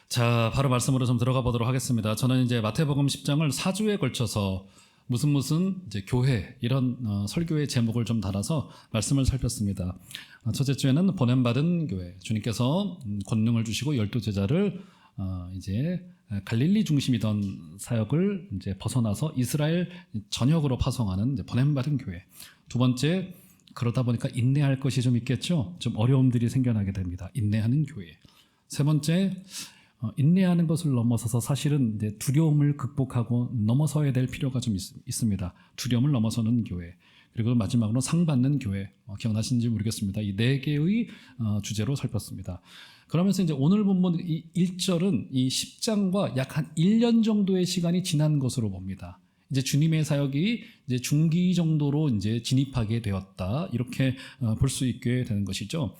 자, 바로 말씀으로 좀 들어가 보도록 하겠습니다. 저는 이제 마태복음 10장을 4주에 걸쳐서 무슨 이제 교회 이런 설교의 제목을 좀 달아서 말씀을 살폈습니다. 첫째 주에는 보냄받은 교회, 주님께서 권능을 주시고 12제자를 이제 갈릴리 중심이던 사역을 이제 벗어나서 이스라엘 전역으로 파송하는 이제 보냄받은 교회. 두 번째, 그러다 보니까 인내할 것이 좀 있겠죠. 좀 어려움들이 생겨나게 됩니다. 인내하는 교회. 세 번째, 인내하는 것을 넘어서서 사실은 이제 두려움을 극복하고 넘어서야 될 필요가 좀 있습니다. 두려움을 넘어서는 교회. 그리고 마지막으로 상 받는 교회. 기억나시는지 모르겠습니다. 이 네 개의 주제로 살폈습니다. 그러면서 이제 오늘 본문 이 1절은 이 10장과 약 한 1년 정도의 시간이 지난 것으로 봅니다. 이제 주님의 사역이 이제 중기 정도로 이제 진입하게 되었다. 이렇게 볼 수 있게 되는 것이죠.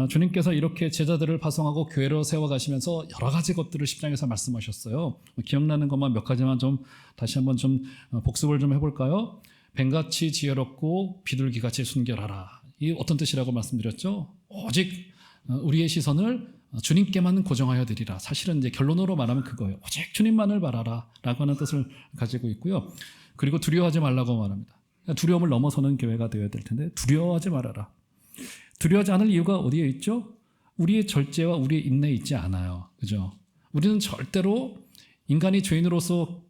주님께서 이렇게 제자들을 파송하고 교회로 세워가시면서 여러 가지 것들을 10장에서 말씀하셨어요. 기억나는 것만 몇 가지만 좀 다시 한번 좀 복습을 좀 해볼까요? 뱀같이 지혜롭고 비둘기같이 순결하라. 이 어떤 뜻이라고 말씀드렸죠? 오직 우리의 시선을 주님께만 고정하여 드리라. 사실은 이제 결론으로 말하면 그거예요. 오직 주님만을 바라라 라고 하는 뜻을 가지고 있고요. 그리고 두려워하지 말라고 말합니다. 두려움을 넘어서는 교회가 되어야 될 텐데 두려워하지 말아라. 두려워하지 않을 이유가 어디에 있죠? 우리의 절제와 우리의 인내에 있지 않아요. 그죠? 우리는 절대로 인간이 죄인으로서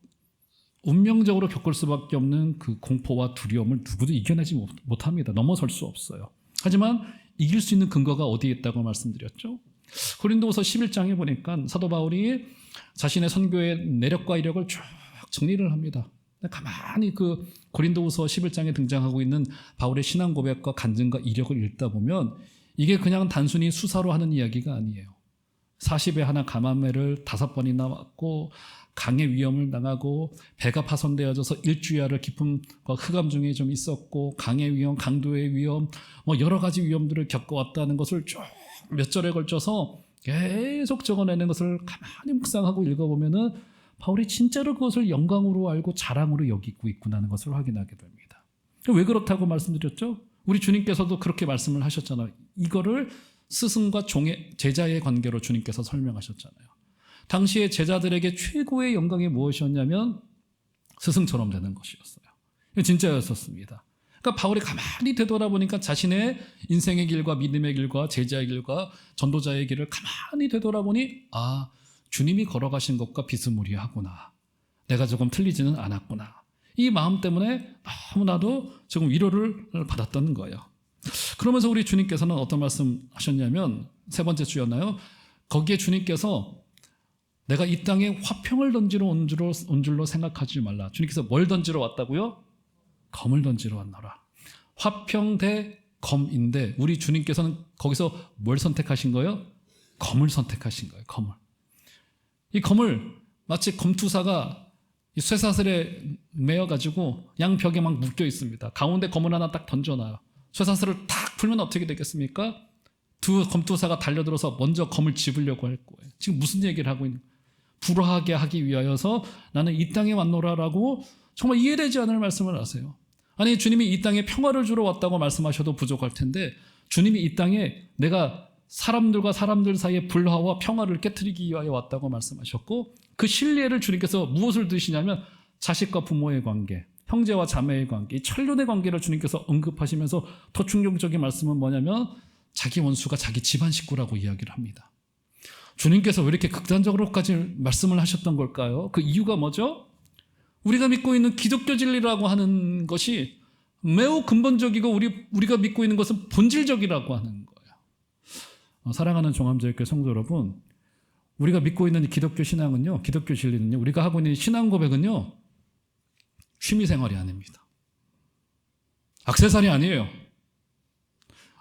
운명적으로 겪을 수밖에 없는 그 공포와 두려움을 누구도 이겨내지 못합니다. 넘어설 수 없어요. 하지만 이길 수 있는 근거가 어디에 있다고 말씀드렸죠? 고린도후서 11장에 보니까 사도 바울이 자신의 선교의 내력과 이력을 쭉 정리를 합니다. 가만히 그 고린도후서 11장에 등장하고 있는 바울의 신앙 고백과 간증과 이력을 읽다 보면 이게 그냥 단순히 수사로 하는 이야기가 아니에요. 40에 하나 가만매를 5번이나 맞고 강의 위험을 당하고 배가 파손되어져서 일주야를 기쁨과 흑암 중에 좀 있었고 강의 위험, 강도의 위험, 여러 가지 위험들을 겪어왔다는 것을 쭉 몇 절에 걸쳐서 계속 적어내는 것을 가만히 묵상하고 읽어보면은 바울이 진짜로 그것을 영광으로 알고 자랑으로 여기고 있구나는 것을 확인하게 됩니다. 왜 그렇다고 말씀드렸죠? 우리 주님께서도 그렇게 말씀을 하셨잖아요. 이거를 스승과 제자의 관계로 주님께서 설명하셨잖아요. 당시에 제자들에게 최고의 영광이 무엇이었냐면 스승처럼 되는 것이었어요. 진짜였었습니다. 그러니까 바울이 가만히 되돌아보니까 자신의 인생의 길과 믿음의 길과 제자의 길과 전도자의 길을 가만히 되돌아보니 주님이 걸어가신 것과 비스무리하구나. 내가 조금 틀리지는 않았구나. 이 마음 때문에 너무나도 조금 위로를 받았던 거예요. 그러면서 우리 주님께서는 어떤 말씀 하셨냐면 세 번째 주였나요? 거기에 주님께서 내가 이 땅에 화평을 던지러 온 줄로 생각하지 말라. 주님께서 뭘 던지러 왔다고요? 검을 던지러 왔노라. 화평 대 검인데 우리 주님께서는 거기서 뭘 선택하신 거예요? 검을 선택하신 거예요. 검을. 이 검을 마치 검투사가 쇠사슬에 매어가지고 양벽에 막 묶여 있습니다. 가운데 검을 하나 딱 던져놔요. 쇠사슬을 탁 풀면 어떻게 되겠습니까? 두 검투사가 달려들어서 먼저 검을 집으려고 할 거예요. 지금 무슨 얘기를 하고 있는 거예요? 불화하게 하기 위하여서 나는 이 땅에 왔노라라고 정말 이해되지 않을 말씀을 하세요. 아니 주님이 이 땅에 평화를 주러 왔다고 말씀하셔도 부족할 텐데 주님이 이 땅에 내가 사람들과 사람들 사이의 불화와 평화를 깨트리기 위하여 왔다고 말씀하셨고 그 신뢰를 주님께서 무엇을 드시냐면 자식과 부모의 관계, 형제와 자매의 관계, 이 천륜의 관계를 주님께서 언급하시면서 더 충격적인 말씀은 뭐냐면 자기 원수가 자기 집안 식구라고 이야기를 합니다. 주님께서 왜 이렇게 극단적으로까지 말씀을 하셨던 걸까요? 그 이유가 뭐죠? 우리가 믿고 있는 기독교 진리라고 하는 것이 매우 근본적이고 우리가 믿고 있는 것은 본질적이라고 하는 거예요. 사랑하는 종합제일교회 성도 여러분, 우리가 믿고 있는 기독교 신앙은요, 기독교 진리는요, 우리가 하고 있는 신앙 고백은요, 취미생활이 아닙니다. 액세서리 아니에요.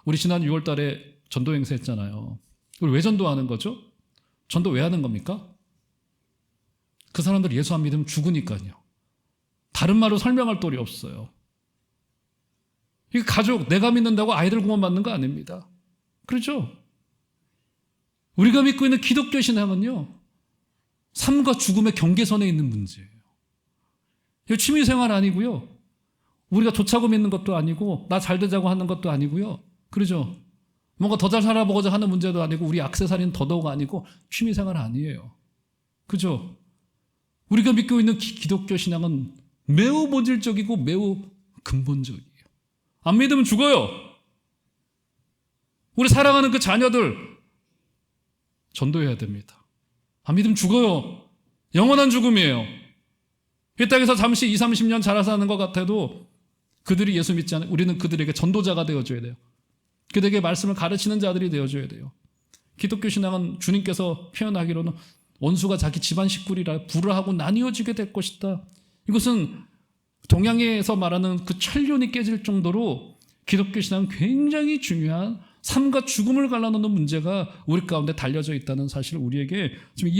우리 지난 6월 달에 전도 행사 했잖아요. 우리 왜 전도하는 거죠? 전도 왜 하는 겁니까? 그 사람들 예수 안 믿으면 죽으니까요. 다른 말로 설명할 도리 없어요. 이 가족, 내가 믿는다고 아이들 구원받는 거 아닙니다. 그렇죠? 우리가 믿고 있는 기독교 신앙은요, 삶과 죽음의 경계선에 있는 문제예요. 이거 취미생활 아니고요. 우리가 좋자고 믿는 것도 아니고 나 잘 되자고 하는 것도 아니고요. 그러죠? 뭔가 더 잘 살아보고자 하는 문제도 아니고 우리 액세서리는 더더욱 아니고 취미생활 아니에요. 그죠? 우리가 믿고 있는 기독교 신앙은 매우 본질적이고 매우 근본적이에요. 안 믿으면 죽어요. 우리 사랑하는 그 자녀들 전도해야 됩니다. 안 믿으면 죽어요. 영원한 죽음이에요. 이 땅에서 잠시 20, 30년 잘 사는 것 같아도 그들이 예수 믿지 않아요. 우리는 그들에게 전도자가 되어줘야 돼요. 그들에게 말씀을 가르치는 자들이 되어줘야 돼요. 기독교 신앙은 주님께서 표현하기로는 원수가 자기 집안 식구리라 불을 하고 나뉘어지게 될 것이다. 이것은 동양에서 말하는 그 천륜이 깨질 정도로 기독교 신앙은 굉장히 중요한 삶과 죽음을 갈라놓는 문제가 우리 가운데 달려져 있다는 사실을 우리에게 지금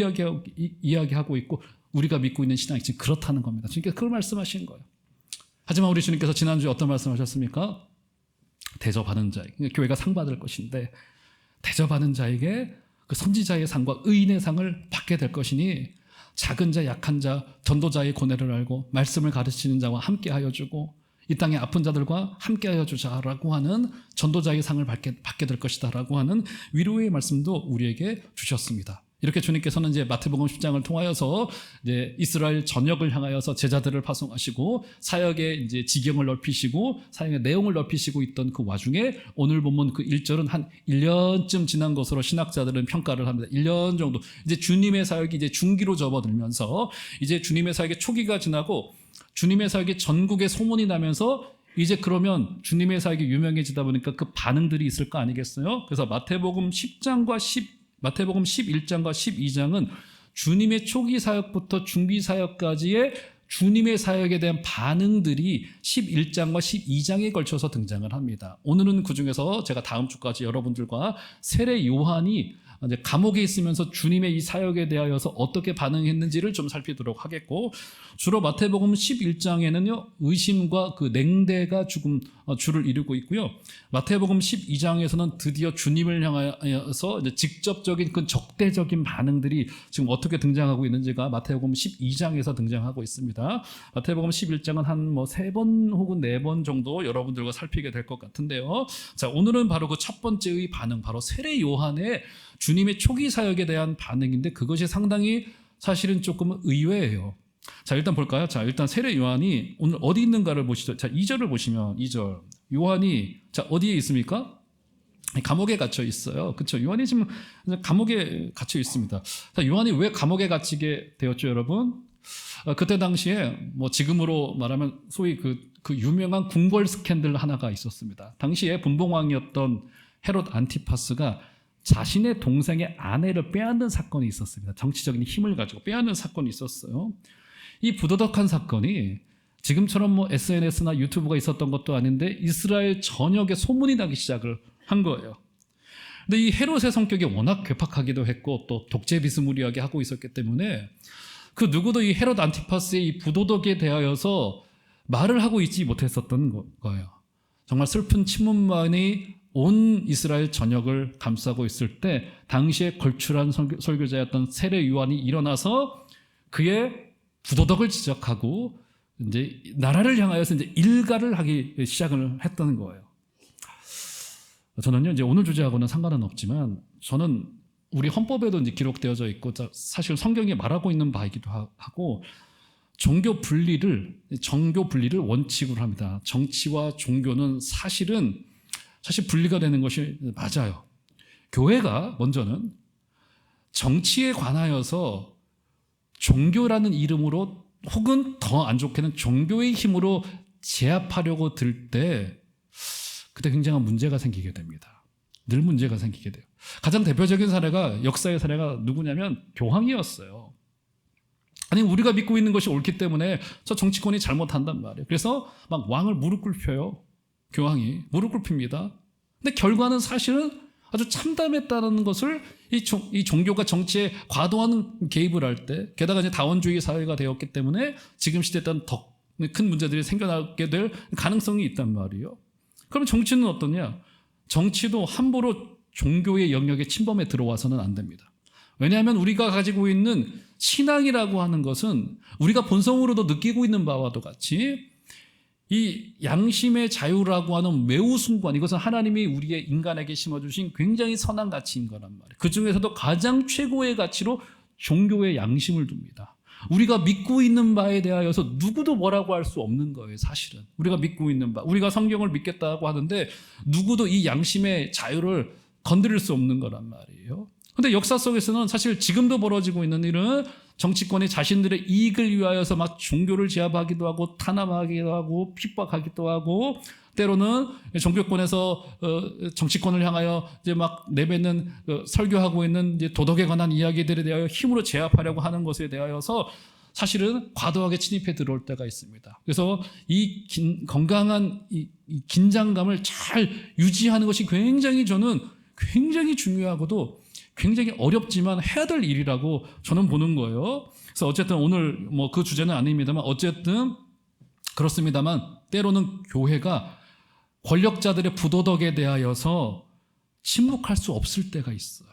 이야기하고 있고 우리가 믿고 있는 신앙이 지금 그렇다는 겁니다. 주님께서 그걸 말씀하신 거예요. 하지만 우리 주님께서 지난주에 어떤 말씀하셨습니까? 대접하는 자에게, 교회가 상 받을 것인데 대접하는 자에게 그 선지자의 상과 의인의 상을 받게 될 것이니 작은 자, 약한 자, 전도자의 고뇌를 알고 말씀을 가르치는 자와 함께하여 주고 이 땅의 아픈 자들과 함께하여 주자라고 하는 전도자의 상을 받게 될 것이다라고 하는 위로의 말씀도 우리에게 주셨습니다. 이렇게 주님께서는 이제 마태복음 10장을 통하여서 이제 이스라엘 전역을 향하여서 제자들을 파송하시고 사역의 이제 지경을 넓히시고 사역의 내용을 넓히시고 있던 그 와중에 오늘 본문 그 1절은 한 1년쯤 지난 것으로 신학자들은 평가를 합니다. 1년 정도. 이제 주님의 사역이 이제 중기로 접어들면서 이제 주님의 사역의 초기가 지나고 주님의 사역이 전국에 소문이 나면서 이제 그러면 주님의 사역이 유명해지다 보니까 그 반응들이 있을 거 아니겠어요? 그래서 마태복음 11장과 12장은 주님의 초기 사역부터 중기 사역까지의 주님의 사역에 대한 반응들이 11장과 12장에 걸쳐서 등장을 합니다. 오늘은 그중에서 제가 다음 주까지 여러분들과 세례 요한이 이제 감옥에 있으면서 주님의 이 사역에 대하여서 어떻게 반응했는지를 좀 살피도록 하겠고, 주로 마태복음 11장에는요 의심과 그 냉대가 조금 주를 이루고 있고요. 마태복음 12장에서는 드디어 주님을 향하여서 이제 직접적인 그 적대적인 반응들이 지금 어떻게 등장하고 있는지가 마태복음 12장에서 등장하고 있습니다. 마태복음 11장은 한 뭐 3번 혹은 4번 정도 여러분들과 살피게 될 것 같은데요. 자, 오늘은 바로 그 첫 번째의 반응, 바로 세례 요한의 주님의 초기 사역에 대한 반응인데 그것이 상당히 사실은 조금 의외예요. 자, 일단 볼까요? 자, 일단 세례 요한이 오늘 어디 있는가를 보시죠. 자, 2절을 보시면 2절. 요한이 자, 어디에 있습니까? 감옥에 갇혀 있어요. 그렇죠? 요한이 지금 감옥에 갇혀 있습니다. 자, 요한이 왜 감옥에 갇히게 되었죠, 여러분? 그때 당시에 뭐 지금으로 말하면 소위 그 유명한 궁궐 스캔들 하나가 있었습니다. 당시에 분봉왕이었던 헤롯 안티파스가 자신의 동생의 아내를 빼앗는 사건이 있었습니다. 정치적인 힘을 가지고 빼앗는 사건이 있었어요. 이 부도덕한 사건이 지금처럼 뭐 SNS나 유튜브가 있었던 것도 아닌데 이스라엘 전역에 소문이 나기 시작을 한 거예요. 근데 이 헤롯의 성격이 워낙 괴팍하기도 했고 또 독재 비스무리하게 하고 있었기 때문에 그 누구도 이 헤롯 안티파스의 이 부도덕에 대하여서 말을 하고 있지 못했었던 거예요. 정말 슬픈 침문만이 온 이스라엘 전역을 감싸고 있을 때 당시에 걸출한 설교자였던 세례 요한이 일어나서 그의 부도덕을 지적하고 이제 나라를 향하여서 이제 일가를 하기 시작을 했다는 거예요. 저는요 이제 오늘 주제하고는 상관은 없지만 저는 우리 헌법에도 이제 기록되어져 있고 사실 성경이 말하고 있는 바이기도 하고 정교 분리를 원칙으로 합니다. 정치와 종교는 사실 분리가 되는 것이 맞아요. 교회가 먼저는 정치에 관하여서 종교라는 이름으로 혹은 더 안 좋게는 종교의 힘으로 제압하려고 들 때 그때 굉장한 문제가 생기게 됩니다. 늘 문제가 생기게 돼요. 가장 대표적인 사례가 역사의 사례가 누구냐면 교황이었어요. 아니 우리가 믿고 있는 것이 옳기 때문에 저 정치권이 잘못한단 말이에요. 그래서 막 왕을 무릎 꿇혀요. 교황이 무릎 꿇힙니다. 근데 결과는 사실은 아주 참담했다는 것을 이 종교가 정치에 과도한 개입을 할 때, 게다가 이제 다원주의 사회가 되었기 때문에 지금 시대에 더 큰 문제들이 생겨나게 될 가능성이 있단 말이에요. 그럼 정치는 어떠냐? 정치도 함부로 종교의 영역에 침범해 들어와서는 안 됩니다. 왜냐하면 우리가 가지고 있는 신앙이라고 하는 것은 우리가 본성으로도 느끼고 있는 바와도 같이 이 양심의 자유라고 하는 매우 숭고한, 이것은 하나님이 우리의 인간에게 심어주신 굉장히 선한 가치인 거란 말이에요. 그 중에서도 가장 최고의 가치로 종교의 양심을 둡니다. 우리가 믿고 있는 바에 대하여서 누구도 뭐라고 할 수 없는 거예요. 사실은 우리가 믿고 있는 바, 우리가 성경을 믿겠다고 하는데 누구도 이 양심의 자유를 건드릴 수 없는 거란 말이에요. 근데 역사 속에서는 사실 지금도 벌어지고 있는 일은 정치권이 자신들의 이익을 위하여서 막 종교를 제압하기도 하고 탄압하기도 하고 핍박하기도 하고, 때로는 종교권에서 정치권을 향하여 이제 막 내뱉는 설교하고 있는 이제 도덕에 관한 이야기들에 대하여 힘으로 제압하려고 하는 것에 대하여서 사실은 과도하게 침입해 들어올 때가 있습니다. 그래서 이 건강한 이 긴장감을 잘 유지하는 것이 굉장히 저는 굉장히 중요하고도 굉장히 어렵지만 해야 될 일이라고 저는 보는 거예요. 그래서 어쨌든 오늘 뭐 그 주제는 아닙니다만 어쨌든 그렇습니다만 때로는 교회가 권력자들의 부도덕에 대하여서 침묵할 수 없을 때가 있어요.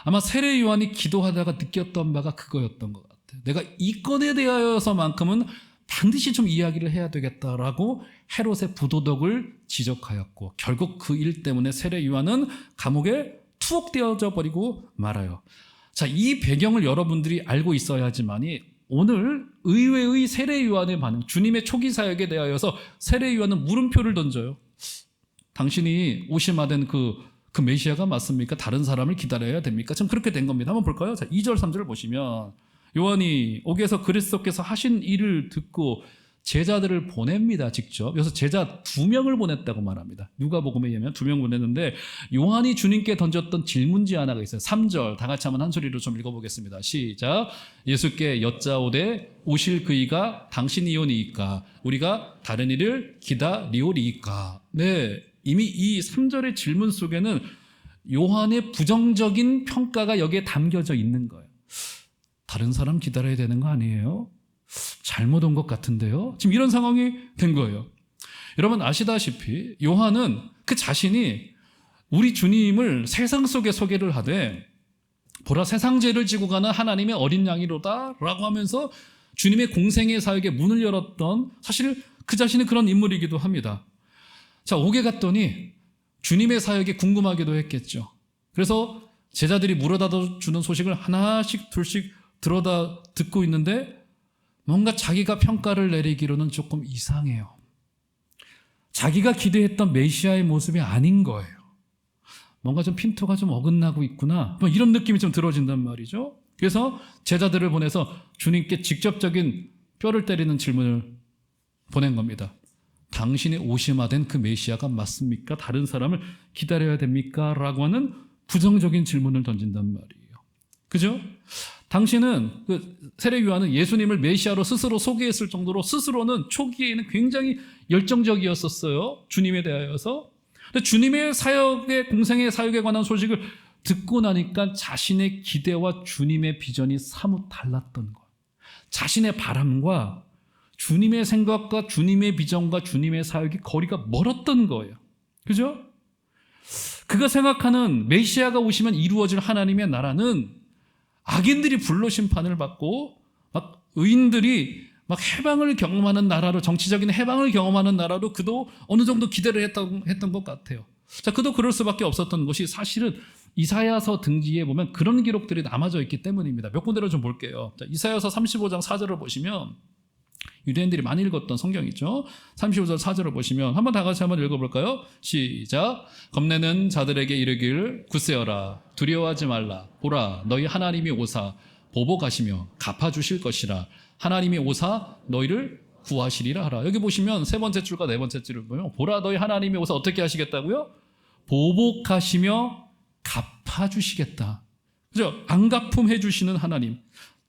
아마 세례 요한이 기도하다가 느꼈던 바가 그거였던 것 같아요. 내가 이 건에 대하여서만큼은 반드시 좀 이야기를 해야 되겠다라고 헤롯의 부도덕을 지적하였고, 결국 그 일 때문에 세례 요한은 감옥에 투옥되어져 버리고 말아요. 자, 이 배경을 여러분들이 알고 있어야지만이 오늘 의외의 세례 요한의 반응, 주님의 초기 사역에 대하여서 세례 요한은 물음표를 던져요. 당신이 오심하된 그 메시아가 맞습니까? 다른 사람을 기다려야 됩니까? 참 그렇게 된 겁니다. 한번 볼까요? 자, 2절 3절을 보시면 요한이 오게서 그리스도께서 하신 일을 듣고 제자들을 보냅니다. 직접. 그래서 제자 2명을 보냈다고 말합니다. 누가복음에 의하면 2명 보냈는데 요한이 주님께 던졌던 질문지 하나가 있어요. 3절 다 같이 한번 한 소리로 좀 읽어보겠습니다. 시작. 예수께 여짜오되 오실 그이가 당신이오니이까 우리가 다른 이를 기다리오리이까. 네, 이미 이 3절의 질문 속에는 요한의 부정적인 평가가 여기에 담겨져 있는 거예요. 다른 사람 기다려야 되는 거 아니에요? 잘못 온 것 같은데요? 지금 이런 상황이 된 거예요. 여러분 아시다시피 요한은 그 자신이 우리 주님을 세상 속에 소개를 하되 보라 세상 죄를 지고 가는 하나님의 어린 양이로다 라고 하면서 주님의 공생의 사역에 문을 열었던, 사실 그 자신이 그런 인물이기도 합니다. 자, 오게 갔더니 주님의 사역에 궁금하기도 했겠죠. 그래서 제자들이 물어다 주는 소식을 하나씩 둘씩 들어다 듣고 있는데 뭔가 자기가 평가를 내리기로는 조금 이상해요. 자기가 기대했던 메시아의 모습이 아닌 거예요. 뭔가 좀 핀토가 좀 어긋나고 있구나, 뭐 이런 느낌이 좀 들어진단 말이죠. 그래서 제자들을 보내서 주님께 직접적인 뼈를 때리는 질문을 보낸 겁니다. 당신이 오심하된 그 메시아가 맞습니까? 다른 사람을 기다려야 됩니까? 라고 하는 부정적인 질문을 던진단 말이에요. 그죠? 당신은 세례 요한은 예수님을 메시아로 스스로 소개했을 정도로 스스로는 초기에는 굉장히 열정적이었었어요. 주님에 대하여서. 근데 주님의 사역의 공생의 사역에 관한 소식을 듣고 나니까 자신의 기대와 주님의 비전이 사뭇 달랐던 거예요. 자신의 바람과 주님의 생각과 주님의 비전과 주님의 사역이 거리가 멀었던 거예요. 그죠? 그가 생각하는 메시아가 오시면 이루어질 하나님의 나라는 악인들이 불로 심판을 받고 막 의인들이 막 해방을 경험하는 나라로, 정치적인 해방을 경험하는 나라로 그도 어느 정도 기대를 했던 것 같아요. 자, 그도 그럴 수밖에 없었던 것이 사실은 이사야서 등지에 보면 그런 기록들이 남아져 있기 때문입니다. 몇 군데를 좀 볼게요. 자, 이사야서 35장 4절을 보시면 유대인들이 많이 읽었던 성경이죠. 35절 4절을 보시면 한번 다 같이 한번 읽어볼까요? 시작. 겁내는 자들에게 이르기를 굳세어라, 두려워하지 말라. 보라 너희 하나님이 오사 보복하시며 갚아주실 것이라. 하나님이 오사 너희를 구하시리라 하라. 여기 보시면 세 번째 줄과 네 번째 줄을 보면 보라 너희 하나님이 오사 어떻게 하시겠다고요? 보복하시며 갚아주시겠다. 그죠? 안갚음해 주시는 하나님,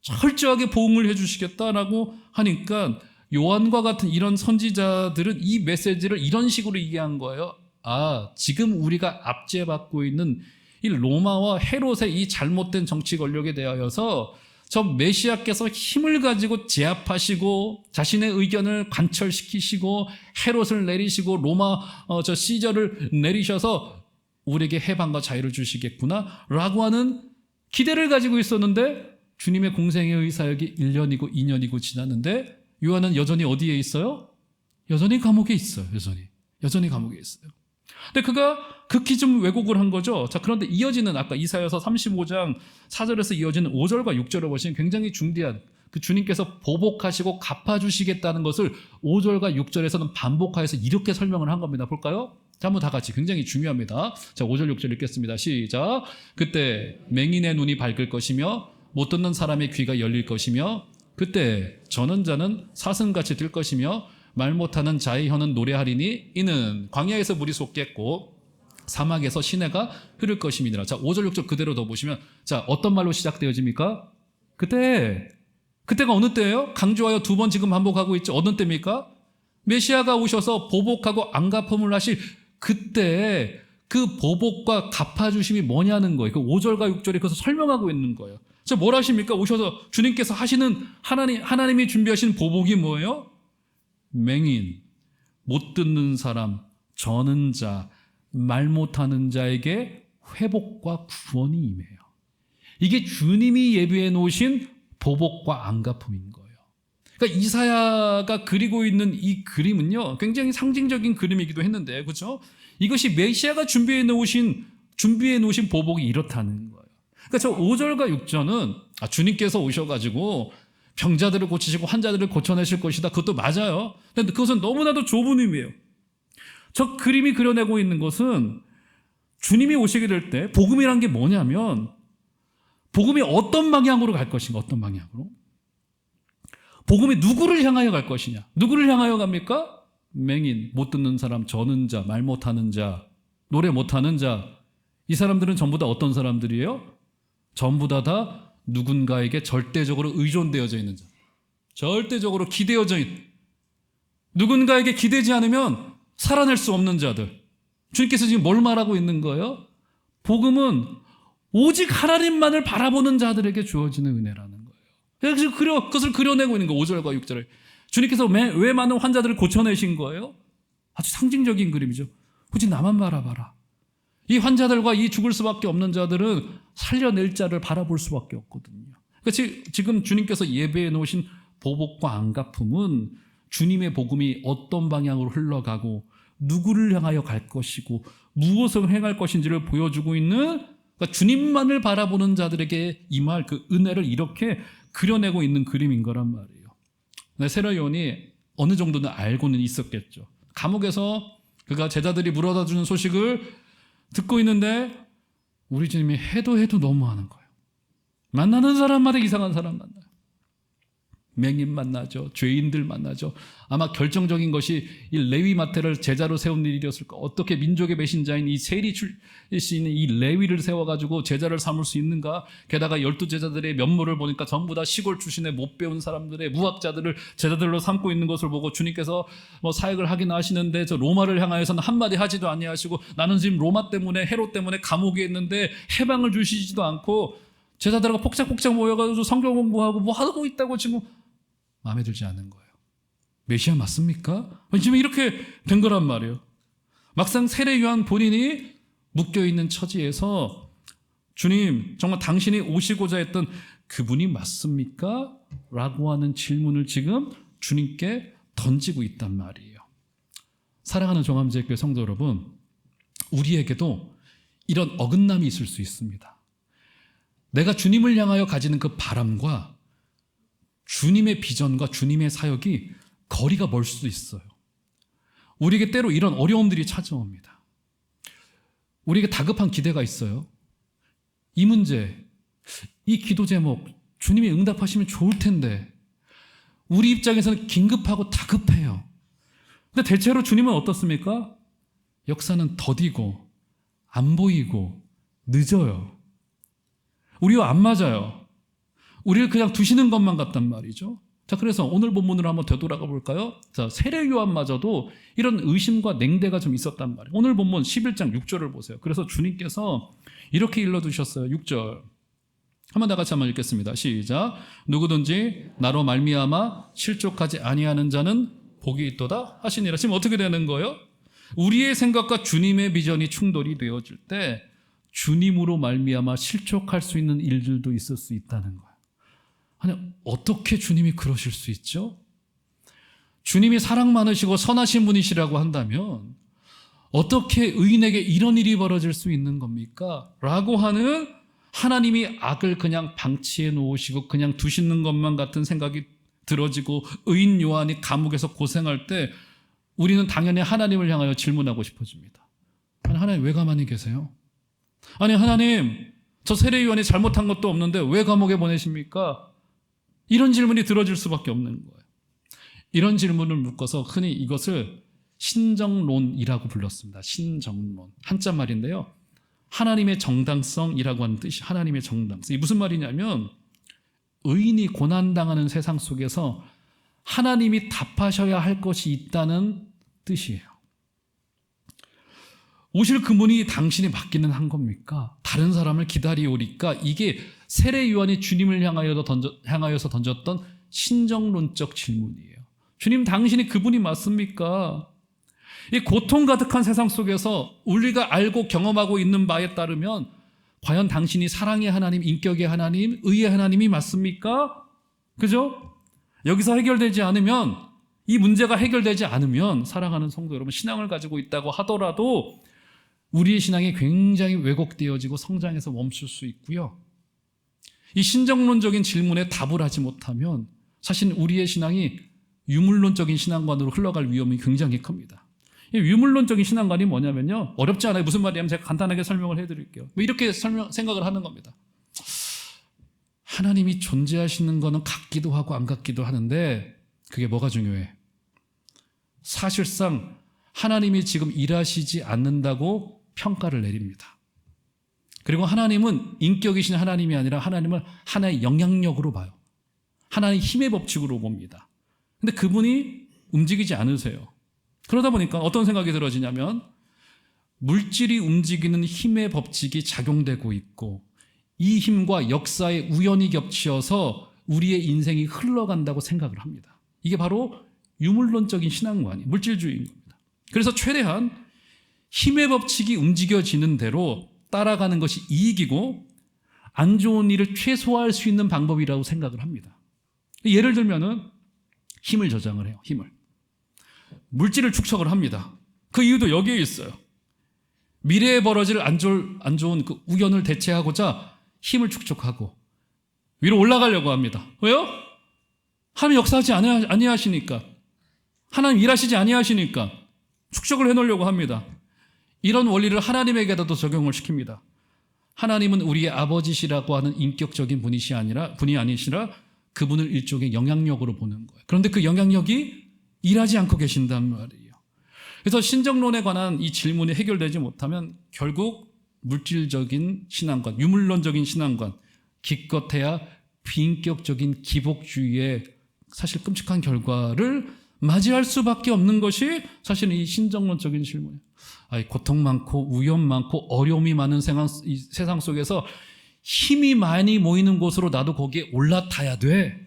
철저하게 보응을 해주시겠다라고 하니까 요한과 같은 이런 선지자들은 이 메시지를 이런 식으로 이해한 거예요. 아, 지금 우리가 압제받고 있는 이 로마와 헤롯의 이 잘못된 정치 권력에 대하여서 저 메시아께서 힘을 가지고 제압하시고 자신의 의견을 관철시키시고 헤롯을 내리시고 로마 저 시저를 내리셔서 우리에게 해방과 자유를 주시겠구나 라고 하는 기대를 가지고 있었는데, 주님의 공생의 사역이 1년이고 2년이고 지났는데 요한은 여전히 어디에 있어요? 여전히 감옥에 있어요. 여전히 감옥에 있어요. 근데 그가 극히 좀 왜곡을 한 거죠. 자, 그런데 이어지는 아까 이사야서 35장 4절에서 이어지는 5절과 6절을 보시면 굉장히 중대한 그 주님께서 보복하시고 갚아주시겠다는 것을 5절과 6절에서는 반복하여서 이렇게 설명을 한 겁니다. 볼까요? 자, 한번 다 같이 굉장히 중요합니다. 자, 5절 6절 읽겠습니다. 시작. 그때 맹인의 눈이 밝을 것이며 못 듣는 사람의 귀가 열릴 것이며 그때 저는 자는 사슴같이 들 것이며 말 못하는 자의 혀는 노래하리니 이는 광야에서 물이 솟겠고 사막에서 시내가 흐를 것임이니라. 자, 5절 6절 그대로 더 보시면 자, 어떤 말로 시작되어집니까? 그때가 어느 때예요? 강조하여 두 번 지금 반복하고 있죠. 어느 때입니까? 메시아가 오셔서 보복하고 안갚음을 하실 그때 그 보복과 갚아주심이 뭐냐는 거예요. 그 5절과 6절에 그것을 설명하고 있는 거예요. 자, 뭘 하십니까? 오셔서 주님께서 하시는 하나님이 준비하신 보복이 뭐예요? 맹인, 못 듣는 사람, 저는 자, 말 못하는 자에게 회복과 구원이 임해요. 이게 주님이 예비해 놓으신 보복과 안갚음인 거예요. 그러니까 이사야가 그리고 있는 이 그림은요, 굉장히 상징적인 그림이기도 했는데, 그렇죠? 이것이 메시아가 준비해 놓으신 보복이 이렇다는 거예요. 그러니까 저 5절과 6절은 주님께서 오셔가지고 병자들을 고치시고 환자들을 고쳐내실 것이다. 그것도 맞아요. 근데 그것은 너무나도 좁은 의미예요. 저 그림이 그려내고 있는 것은 주님이 오시게 될 때 복음이란 게 뭐냐면 복음이 어떤 방향으로 갈 것인가, 어떤 방향으로? 복음이 누구를 향하여 갈 것이냐? 누구를 향하여 갑니까? 맹인, 못 듣는 사람, 저는 자, 말 못하는 자, 노래 못하는 자. 이 사람들은 전부 다 어떤 사람들이에요? 전부 다 누군가에게 절대적으로 의존되어져 있는 자. 절대적으로 기대어져 있는. 누군가에게 기대지 않으면 살아낼 수 없는 자들. 주님께서 지금 뭘 말하고 있는 거예요? 복음은 오직 하나님만을 바라보는 자들에게 주어지는 은혜라는 거예요. 그래서 그것을 그려내고 있는 거예요. 5절과 6절을. 주님께서 왜 많은 환자들을 고쳐내신 거예요? 아주 상징적인 그림이죠. 오직 나만 바라봐라. 이 환자들과 이 죽을 수밖에 없는 자들은 살려낼 자를 바라볼 수밖에 없거든요. 그러니까 지금 주님께서 예배해 놓으신 보복과 안갚음은 주님의 복음이 어떤 방향으로 흘러가고 누구를 향하여 갈 것이고 무엇을 행할 것인지를 보여주고 있는, 그러니까 주님만을 바라보는 자들에게 임할 그 은혜를 이렇게 그려내고 있는 그림인 거란 말이에요. 세례 요한이 어느 정도는 알고는 있었겠죠. 감옥에서 그가 제자들이 물어다 주는 소식을 듣고 있는데 우리 주님이 해도 너무하는 거예요. 만나는 사람마다 이상한 사람 만나요. 맹인 만나죠. 죄인들 만나죠. 아마 결정적인 것이 이 레위 마태를 제자로 세운 일이었을까. 어떻게 민족의 메신자인 이 세리 출신인 이 레위를 세워가지고 제자를 삼을 수 있는가. 게다가 12제자들의 면모를 보니까 전부 다 시골 출신의 못 배운 사람들의 무학자들을 제자들로 삼고 있는 것을 보고 주님께서 사역을 하긴 하시는데 저 로마를 향하여서는 한마디 하지도 아니하시고 나는 지금 로마 때문에 헤롯 때문에 감옥에 있는데 해방을 주시지도 않고 제자들하고 폭작폭작 모여가지고 성경 공부하고 뭐 하고 있다고 지금 마음에 들지 않는 거예요. 메시아 맞습니까? 지금 이렇게 된 거란 말이에요. 막상 세례 요한 본인이 묶여있는 처지에서 주님 정말 당신이 오시고자 했던 그분이 맞습니까? 라고 하는 질문을 지금 주님께 던지고 있단 말이에요. 사랑하는 종암제교회 성도 여러분, 우리에게도 이런 어긋남이 있을 수 있습니다. 내가 주님을 향하여 가지는 그 바람과 주님의 비전과 주님의 사역이 거리가 멀 수도 있어요. 우리에게 때로 이런 어려움들이 찾아옵니다. 우리에게 다급한 기대가 있어요. 이 문제, 이 기도 제목 주님이 응답하시면 좋을 텐데 우리 입장에서는 긴급하고 다급해요. 근데 대체로 주님은 어떻습니까? 역사는 더디고 안 보이고 늦어요. 우리와 안 맞아요. 우리를 그냥 두시는 것만 같단 말이죠. 자, 그래서 오늘 본문으로 한번 되돌아가 볼까요? 자, 세례 요한마저도 이런 의심과 냉대가 좀 있었단 말이에요. 오늘 본문 11장 6절을 보세요. 그래서 주님께서 이렇게 일러두셨어요. 6절. 한번 다 같이 한번 읽겠습니다. 시작. 누구든지 나로 말미암아 실족하지 아니하는 자는 복이 있도다 하시니라. 지금 어떻게 되는 거예요? 우리의 생각과 주님의 비전이 충돌이 되어질 때 주님으로 말미암아 실족할 수 있는 일들도 있을 수 있다는 거예요. 아니, 어떻게 주님이 그러실 수 있죠? 주님이 사랑 많으시고 선하신 분이시라고 한다면 어떻게 의인에게 이런 일이 벌어질 수 있는 겁니까? 라고 하는 하나님이 악을 그냥 방치해 놓으시고 그냥 두시는 것만 같은 생각이 들어지고 의인 요한이 감옥에서 고생할 때 우리는 당연히 하나님을 향하여 질문하고 싶어집니다. 아니, 하나님 왜 가만히 계세요? 아니, 하나님 저 세례 요한이 잘못한 것도 없는데 왜 감옥에 보내십니까? 이런 질문이 들어질 수밖에 없는 거예요. 이런 질문을 묶어서 흔히 이것을 신정론이라고 불렀습니다. 신정론. 한자 말인데요. 하나님의 정당성이라고 하는 뜻이 하나님의 정당성. 이게 무슨 말이냐면 의인이 고난당하는 세상 속에서 하나님이 답하셔야 할 것이 있다는 뜻이에요. 오실 그분이 당신이 맡기는 한 겁니까? 다른 사람을 기다리오리까? 이게 세례 요한이 주님을 향하여서 던졌던 신정론적 질문이에요. 주님, 당신이 그분이 맞습니까? 이 고통 가득한 세상 속에서 우리가 알고 경험하고 있는 바에 따르면 과연 당신이 사랑의 하나님, 인격의 하나님, 의의 하나님이 맞습니까? 그죠? 여기서 해결되지 않으면, 이 문제가 해결되지 않으면 사랑하는 성도 여러분, 신앙을 가지고 있다고 하더라도 우리의 신앙이 굉장히 왜곡되어지고 성장해서 멈출 수 있고요. 이 신정론적인 질문에 답을 하지 못하면 사실 우리의 신앙이 유물론적인 신앙관으로 흘러갈 위험이 굉장히 큽니다. 이 유물론적인 신앙관이 뭐냐면요, 어렵지 않아요. 무슨 말이냐면 제가 간단하게 설명을 해드릴게요. 이렇게 생각을 하는 겁니다. 하나님이 존재하시는 거는 같기도 하고 안 같기도 하는데 그게 뭐가 중요해? 사실상 하나님이 지금 일하시지 않는다고 평가를 내립니다. 그리고 하나님은 인격이신 하나님이 아니라 하나님을 하나의 영향력으로 봐요. 하나의 힘의 법칙으로 봅니다. 근데 그분이 움직이지 않으세요. 그러다 보니까 어떤 생각이 들어지냐면 물질이 움직이는 힘의 법칙이 작용되고 있고 이 힘과 역사의 우연이 겹치어서 우리의 인생이 흘러간다고 생각을 합니다. 이게 바로 유물론적인 신앙관이 물질주의인 겁니다. 그래서 최대한 힘의 법칙이 움직여지는 대로 따라가는 것이 이익이고 안 좋은 일을 최소화할 수 있는 방법이라고 생각을 합니다. 예를 들면은 힘을 저장을 해요. 힘을. 물질을 축적을 합니다. 그 이유도 여기에 있어요. 미래에 벌어질 안 좋은 그 우연을 대체하고자 힘을 축적하고 위로 올라가려고 합니다. 왜요? 하나님 역사하지 아니하시니까. 하나님 일하시지 아니하시니까 축적을 해놓으려고 합니다. 이런 원리를 하나님에게도 적용을 시킵니다. 하나님은 우리의 아버지시라고 하는 인격적인 분이 아니시라 그분을 일종의 영향력으로 보는 거예요. 그런데 그 영향력이 일하지 않고 계신단 말이에요. 그래서 신정론에 관한 이 질문이 해결되지 못하면 결국 물질적인 신앙관, 유물론적인 신앙관, 기껏해야 비인격적인 기복주의의 사실 끔찍한 결과를 맞이할 수밖에 없는 것이 사실 이 신정론적인 질문이에요. 고통 많고 위험 많고 어려움이 많은 이 세상 속에서 힘이 많이 모이는 곳으로 나도 거기에 올라타야 돼.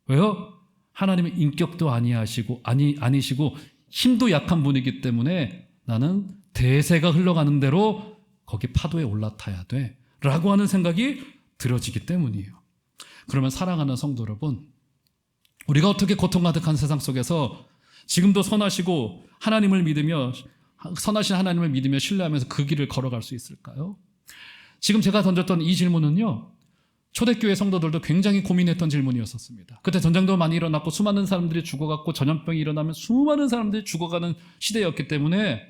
왜요? 하나님은 인격도 아니시고 힘도 약한 분이기 때문에 나는 대세가 흘러가는 대로 거기 파도에 올라타야 돼 라고 하는 생각이 들어지기 때문이에요. 그러면 사랑하는 성도 여러분, 우리가 어떻게 고통 가득한 세상 속에서 지금도 선하시고 하나님을 믿으며 선하신 하나님을 믿으며 신뢰하면서 그 길을 걸어갈 수 있을까요? 지금 제가 던졌던 이 질문은요, 초대교회 성도들도 굉장히 고민했던 질문이었었습니다. 그때 전쟁도 많이 일어났고 수많은 사람들이 죽어갔고 전염병이 일어나면 수많은 사람들이 죽어가는 시대였기 때문에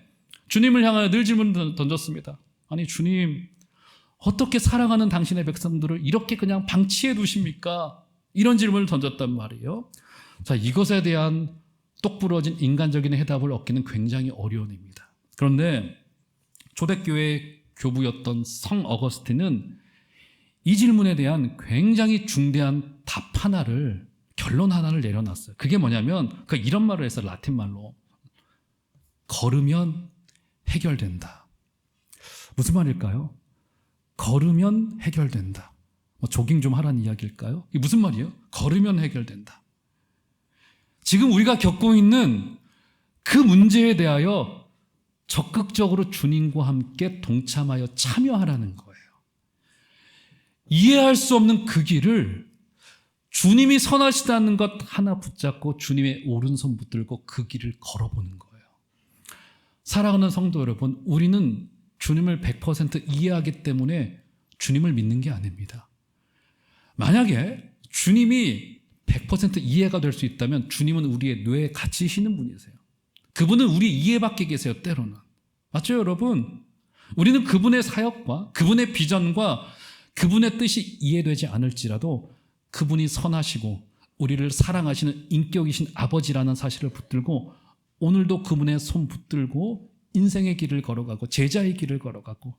주님을 향하여 늘 질문을 던졌습니다. 아니 주님, 어떻게 사랑하는 당신의 백성들을 이렇게 그냥 방치해 두십니까? 이런 질문을 던졌단 말이에요. 자, 이것에 대한 똑부러진 인간적인 해답을 얻기는 굉장히 어려운 일입니다. 그런데 초대교회 교부였던 성 어거스틴은 이 질문에 대한 굉장히 중대한 결론 하나를 내려놨어요. 그게 뭐냐면 이런 말을 했어요. 라틴 말로. 걸으면 해결된다. 무슨 말일까요? 걸으면 해결된다. 조깅 좀 하라는 이야기일까요? 이게 무슨 말이에요? 걸으면 해결된다. 지금 우리가 겪고 있는 그 문제에 대하여 적극적으로 주님과 함께 동참하여 참여하라는 거예요. 이해할 수 없는 그 길을 주님이 선하시다는 것 하나 붙잡고 주님의 오른손 붙들고 그 길을 걸어보는 거예요. 사랑하는 성도 여러분, 우리는 주님을 100% 이해하기 때문에 주님을 믿는 게 아닙니다. 만약에 주님이 100% 이해가 될 수 있다면 주님은 우리의 뇌에 갇히시는 분이세요. 그분은 우리 이해 밖에 계세요, 때로는. 맞죠, 여러분? 우리는 그분의 사역과 그분의 비전과 그분의 뜻이 이해되지 않을지라도 그분이 선하시고 우리를 사랑하시는 인격이신 아버지라는 사실을 붙들고 오늘도 그분의 손 붙들고 인생의 길을 걸어가고 제자의 길을 걸어가고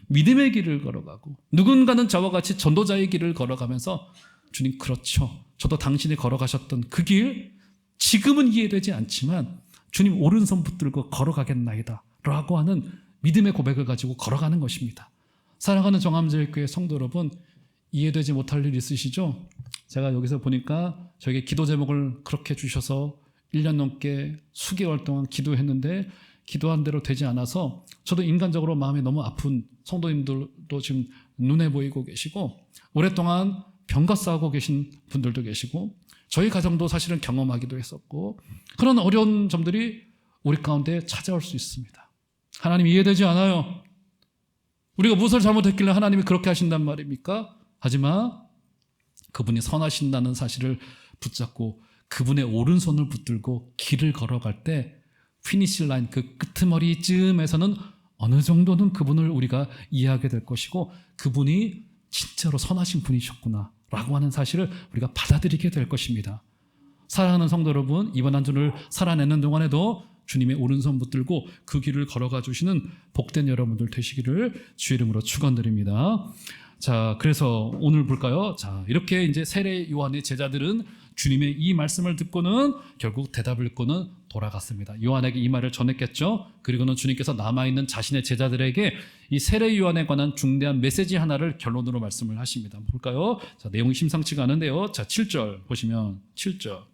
믿음의 길을 걸어가고 누군가는 저와 같이 전도자의 길을 걸어가면서 주님, 그렇죠, 저도 당신이 걸어가셨던 그 길 지금은 이해되지 않지만 주님 오른손 붙들고 걸어가겠나이다 라고 하는 믿음의 고백을 가지고 걸어가는 것입니다. 사랑하는 정함제일교회 성도 여러분, 이해되지 못할 일 있으시죠? 제가 여기서 보니까 저에게 기도 제목을 그렇게 주셔서 1년 넘게 수개월 동안 기도했는데 기도한 대로 되지 않아서 저도 인간적으로 마음이 너무 아픈 성도님들도 지금 눈에 보이고 계시고 오랫동안 병과 싸우고 계신 분들도 계시고 저희 가정도 사실은 경험하기도 했었고 그런 어려운 점들이 우리 가운데 찾아올 수 있습니다. 하나님 이해되지 않아요. 우리가 무엇을 잘못했길래 하나님이 그렇게 하신단 말입니까? 하지만 그분이 선하신다는 사실을 붙잡고 그분의 오른손을 붙들고 길을 걸어갈 때 피니시 라인 그 끄트머리쯤에서는 어느 정도는 그분을 우리가 이해하게 될 것이고 그분이 진짜로 선하신 분이셨구나 라고 하는 사실을 우리가 받아들이게 될 것입니다. 사랑하는 성도 여러분, 이번 한 주를 살아내는 동안에도 주님의 오른손 붙들고 그 길을 걸어가 주시는 복된 여러분들 되시기를 주의 이름으로 축원드립니다. 자, 그래서 오늘 볼까요? 자, 이렇게 이제 세례 요한의 제자들은 주님의 이 말씀을 듣고는 결국 대답을 듣고는 돌아갔습니다. 요한에게 이 말을 전했겠죠. 그리고는 주님께서 남아있는 자신의 제자들에게 이 세례 요한에 관한 중대한 메시지 하나를 결론으로 말씀을 하십니다. 볼까요? 자, 내용이 심상치가 않은데요. 자, 7절 보시면 7절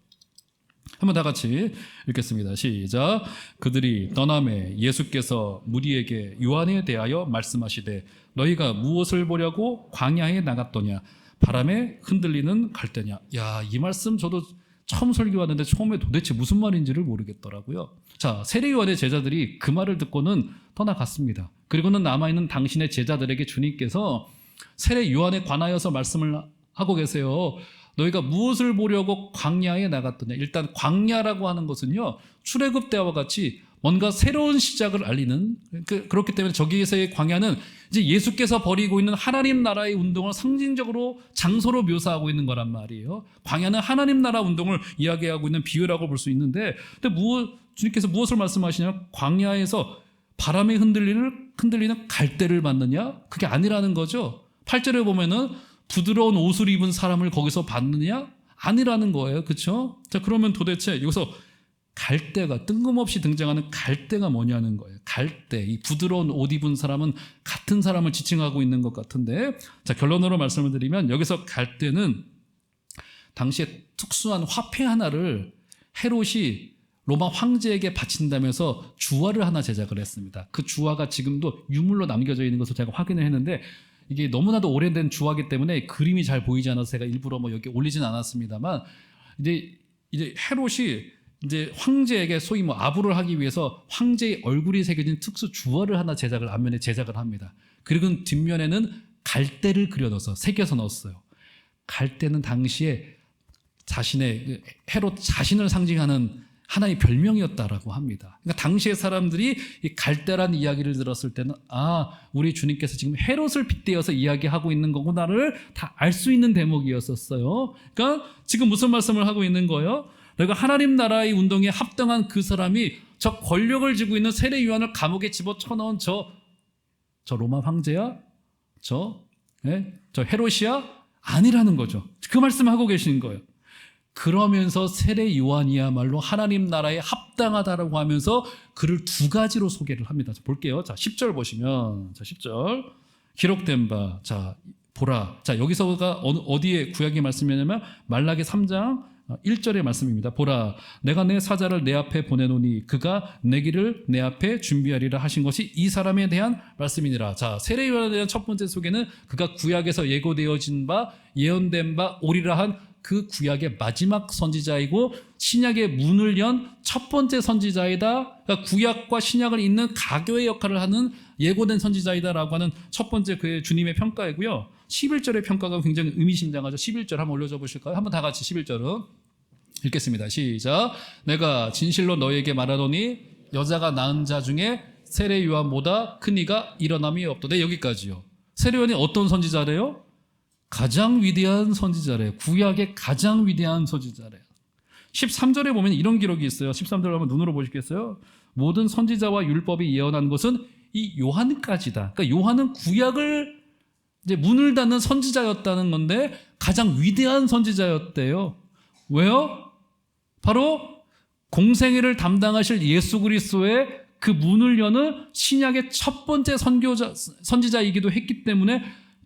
한번 다 같이 읽겠습니다. 시작. 그들이 떠남에 예수께서 무리에게 요한에 대하여 말씀하시되 너희가 무엇을 보려고 광야에 나갔더냐 바람에 흔들리는 갈대냐. 야, 이 말씀 저도 처음 설교하는데 처음에 도대체 무슨 말인지를 모르겠더라고요. 자, 세례 요한의 제자들이 그 말을 듣고는 떠나갔습니다. 그리고는 남아있는 당신의 제자들에게 주님께서 세례 요한에 관하여서 말씀을 하고 계세요. 너희가 무엇을 보려고 광야에 나갔더냐. 일단 광야라고 하는 것은요, 출애굽 때와 같이 뭔가 새로운 시작을 알리는, 그렇기 때문에 저기에서의 광야는 이제 예수께서 벌이고 있는 하나님 나라의 운동을 상징적으로 장소로 묘사하고 있는 거란 말이에요. 광야는 하나님 나라 운동을 이야기하고 있는 비유라고 볼 수 있는데, 근데 주님께서 무엇을 말씀하시냐? 광야에서 바람에 흔들리는 갈대를 받느냐? 그게 아니라는 거죠. 8절에 보면은 부드러운 옷을 입은 사람을 거기서 봤느냐? 아니라는 거예요. 그렇죠? 자, 그러면 도대체 여기서 갈대가 뜬금없이 등장하는 갈대가 뭐냐는 거예요. 갈대, 이 부드러운 옷 입은 사람은 같은 사람을 지칭하고 있는 것 같은데, 자, 결론으로 말씀을 드리면 여기서 갈대는 당시에 특수한 화폐 하나를 헤롯이 로마 황제에게 바친다면서 주화를 하나 제작을 했습니다. 그 주화가 지금도 유물로 남겨져 있는 것을 제가 확인을 했는데 이게 너무나도 오래된 주화기 때문에 그림이 잘 보이지 않아서 제가 일부러 여기 올리진 않았습니다만 이제 헤롯이 이제 황제에게 소위 아부를 하기 위해서 황제의 얼굴이 새겨진 특수 주화를 하나 앞면에 제작을 합니다. 그리고 뒷면에는 갈대를 그려 넣어서 새겨서 넣었어요. 갈대는 당시에 헤롯 자신을 상징하는 하나의 별명이었다라고 합니다. 그러니까 당시의 사람들이 이 갈대란 이야기를 들었을 때는 우리 주님께서 지금 헤롯을 빗대어서 이야기하고 있는 거구나를 다 알 수 있는 대목이었었어요. 그러니까 지금 무슨 말씀을 하고 있는 거예요? 내가 하나님 나라의 운동에 합당한 그 사람이 저 권력을 쥐고 있는 세례 요한을 감옥에 집어쳐넣은 저 로마 황제야? 저 헤롯이야? 아니라는 거죠. 그 말씀하고 계시는 거예요. 그러면서 세례 요한이야말로 하나님 나라에 합당하다라고 하면서 그를 두 가지로 소개를 합니다. 자, 볼게요. 자, 10절 보시면, 자, 10절. 기록된 바, 자, 보라. 자, 여기서가 어디에 구약의 말씀이냐면 말라기 3장 1절의 말씀입니다. 보라, 내가 내 사자를 내 앞에 보내노니 그가 내 길을 내 앞에 준비하리라 하신 것이 이 사람에 대한 말씀이니라. 자, 세례 요한에 대한 첫 번째 소개는 그가 구약에서 예고되어진 바, 예언된 바 오리라 한 그 구약의 마지막 선지자이고 신약의 문을 연 첫 번째 선지자이다. 그러니까 구약과 신약을 잇는 가교의 역할을 하는 예고된 선지자이다라고 하는 첫 번째 그의 주님의 평가이고요. 11절의 평가가 굉장히 의미심장하죠. 11절 한번 올려줘 보실까요? 한번 다 같이 11절은 읽겠습니다. 시작. 내가 진실로 너희에게 말하노니 여자가 낳은 자 중에 세례 요한보다 큰 이가 일어남이 없도다. 여기까지요. 세례 요한이 어떤 선지자래요? 가장 위대한 선지자래요. 구약의 가장 위대한 선지자래요. 13절에 보면 이런 기록이 있어요. 13절 한번 눈으로 보시겠어요? 모든 선지자와 율법이 예언한 것은 이 요한까지다. 그러니까 요한은 구약을 이제 문을 닫는 선지자였다는 건데 가장 위대한 선지자였대요. 왜요? 바로 공생애를 담당하실 예수 그리스도의 그 문을 여는 신약의 첫 번째 선지자이기도 했기 때문에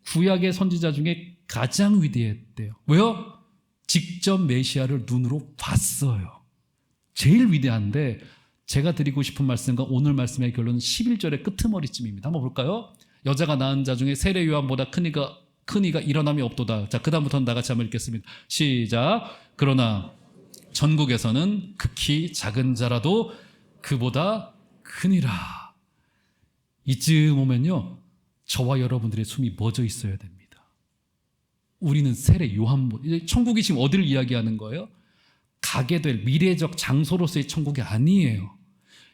구약의 선지자 중에 가장 위대했대요. 왜요? 직접 메시아를 눈으로 봤어요. 제일 위대한데 제가 드리고 싶은 말씀과 오늘 말씀의 결론은 11절의 끄트머리쯤입니다. 한번 볼까요? 여자가 낳은 자 중에 세례 요한보다 큰 이가 일어남이 없도다. 자, 그 다음부터는 다 같이 한번 읽겠습니다. 시작. 그러나 전국에서는 극히 작은 자라도 그보다 크니라. 이쯤 오면요, 저와 여러분들의 숨이 멎어 있어야 됩니다. 우리는 세례 요한보다, 천국이 지금 어디를 이야기하는 거예요? 가게 될 미래적 장소로서의 천국이 아니에요.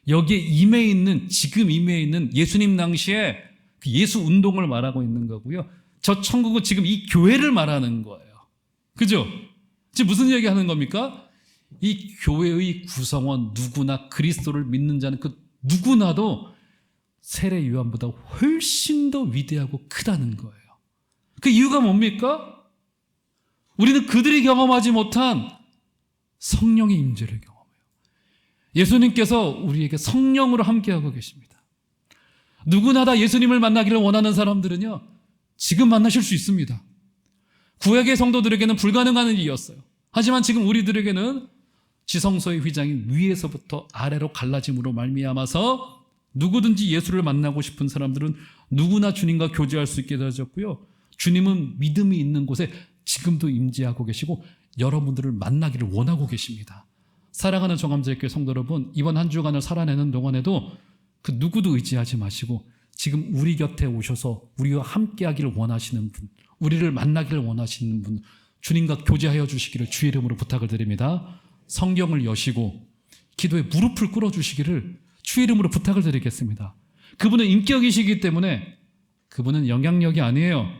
여기에 지금 임해 있는 예수님 당시에 그 예수 운동을 말하고 있는 거고요. 저 천국은 지금 이 교회를 말하는 거예요. 그죠? 지금 무슨 얘기 하는 겁니까? 이 교회의 구성원 누구나 그리스도를 믿는 자는 그 누구나도 세례 요한보다 훨씬 더 위대하고 크다는 거예요. 그 이유가 뭡니까? 우리는 그들이 경험하지 못한 성령의 임재를 경험해요. 예수님께서 우리에게 성령으로 함께하고 계십니다. 누구나 다 예수님을 만나기를 원하는 사람들은요, 지금 만나실 수 있습니다. 구약의 성도들에게는 불가능한 일이었어요. 하지만 지금 우리들에게는 지성소의 휘장이 위에서부터 아래로 갈라짐으로 말미암아서 누구든지 예수를 만나고 싶은 사람들은 누구나 주님과 교제할 수 있게 되어졌고요. 주님은 믿음이 있는 곳에 지금도 임재하고 계시고 여러분들을 만나기를 원하고 계십니다. 사랑하는 정함제일교회 성도 여러분, 이번 한 주간을 살아내는 동안에도 그 누구도 의지하지 마시고 지금 우리 곁에 오셔서 우리와 함께하기를 원하시는 분, 우리를 만나기를 원하시는 분, 주님과 교제하여 주시기를 주의 이름으로 부탁을 드립니다. 성경을 여시고 기도에 무릎을 꿇어주시기를 주의 이름으로 부탁을 드리겠습니다. 그분은 인격이시기 때문에 그분은 영향력이 아니에요.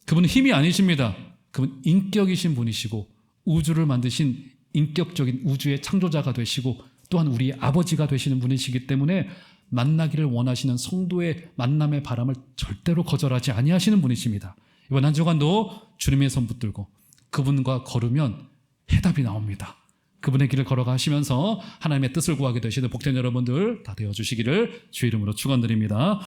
그분은 힘이 아니십니다. 그분은 인격이신 분이시고 우주를 만드신 인격적인 우주의 창조자가 되시고 또한 우리의 아버지가 되시는 분이시기 때문에 만나기를 원하시는 성도의 만남의 바람을 절대로 거절하지 아니하시는 분이십니다. 이번 한 주간도 주님의 손 붙들고 그분과 걸으면 해답이 나옵니다. 그분의 길을 걸어가시면서 하나님의 뜻을 구하게 되시는 복된 여러분들 다 되어주시기를 주의 이름으로 축원드립니다.